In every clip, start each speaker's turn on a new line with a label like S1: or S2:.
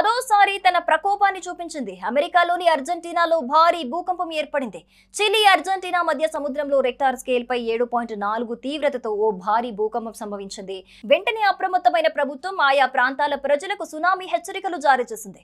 S1: మరోసారి తన ప్రకోపాన్ని చూపించింది. అమెరికాలోని అర్జెంటీనాలో భారీ భూకంపం ఏర్పడింది. చిలీ, అర్జెంటీనా మధ్య సముద్రంలో రెక్టార్ స్కేల్ పై 7.4 తీవ్రతతో ఓ భారీ భూకంపం సంభవించింది. వెంటనే అప్రమత్తమైన ప్రభుత్వం ఆయా ప్రాంతాల ప్రజలకు సునామీ హెచ్చరికలు జారీ చేసింది.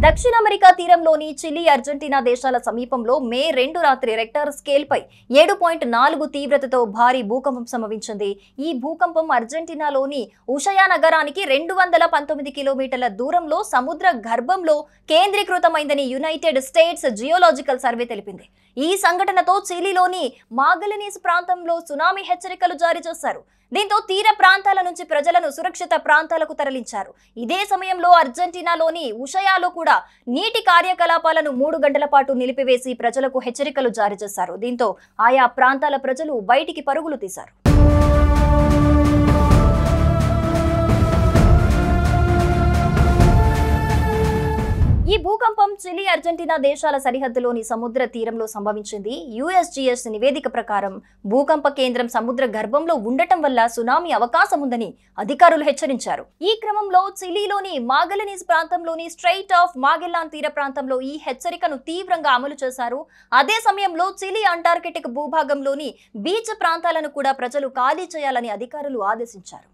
S1: దక్షిణ అమెరికా తీరంలోని చిలీ, అర్జెంటీనా దేశాల సమీపంలో మే 2 రాత్రి రెక్టార్ స్కేల్ పై 7.4 తీవ్రతతో భారీ భూకంపం సంభవించింది. ఈ భూకంపం అర్జెంటీనాలోని ఉషయా నగరానికి 219 కిలోమీటర్ల దూరంలో సముద్ర గర్భంలో కేంద్రీకృతమైందని యునైటెడ్ స్టేట్స్ జియోలాజికల్ సర్వే తెలిపింది. ఈ సంఘటనతో చిలీలోని మాగలనీస్ ప్రాంతంలో సునామీ హెచ్చరికలు జారీ చేశారు. దీంతో తీర ప్రాంతాల నుంచి ప్రజలను సురక్షిత ప్రాంతాలకు తరలించారు. ఇదే సమయంలో అర్జెంటీనాలోని ఉషయాలో కూడా నీటి కార్యకలాపాలను 3 గంటల పాటు నిలిపివేసి ప్రజలకు హెచ్చరికలు జారీ చేశారు. దీంతో ఆయా ప్రాంతాల ప్రజలు బయటికి పరుగులు తీశారు. ఈ భూకంపం చిలీ, అర్జెంటీనా దేశాల సరిహద్దులోని సముద్ర తీరంలో సంభవించింది. USGS నివేదిక ప్రకారం భూకంప కేంద్రం సముద్ర గర్భంలో ఉండటం వల్ల సునామీ అవకాశం ఉందని అధికారులు హెచ్చరించారు. ఈ క్రమంలో చిలీలోని మాగలనీస్ ప్రాంతంలోని స్ట్రెయిట్ ఆఫ్ మాగెల్లాన్ తీర ప్రాంతంలో ఈ హెచ్చరికను తీవ్రంగా అమలు చేశారు. అదే సమయంలో చిలీ అంటార్కిటిక్ భూభాగంలోని బీచ్ ప్రాంతాలను కూడా ప్రజలు ఖాళీ చేయాలని అధికారులు ఆదేశించారు.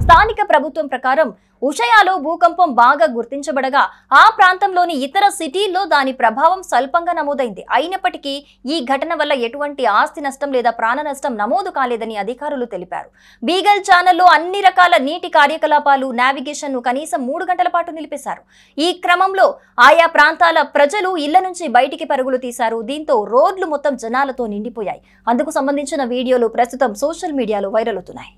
S1: స్థానిక ప్రభుత్వం ప్రకారం ఉషయాలో భూకంపం బాగా గుర్తించబడగా ఆ ప్రాంతంలోని ఇతర సిటీల్లో దాని ప్రభావం స్వల్పంగా నమోదైంది. అయినప్పటికీ ఈ ఘటన వల్ల ఎటువంటి ఆస్తి నష్టం లేదా ప్రాణ నష్టం నమోదు కాలేదని అధికారులు తెలిపారు. బీగల్ ఛానల్లో అన్ని రకాల నీటి కార్యకలాపాలు, నావిగేషన్ ను కనీసం 3 గంటల పాటు నిలిపేశారు. ఈ క్రమంలో ఆయా ప్రాంతాల ప్రజలు ఇళ్ల నుంచి బయటికి పరుగులు తీశారు. దీంతో రోడ్లు మొత్తం జనాలతో నిండిపోయాయి. అందుకు సంబంధించిన వీడియోలు ప్రస్తుతం సోషల్ మీడియాలో వైరల్ అవుతున్నాయి.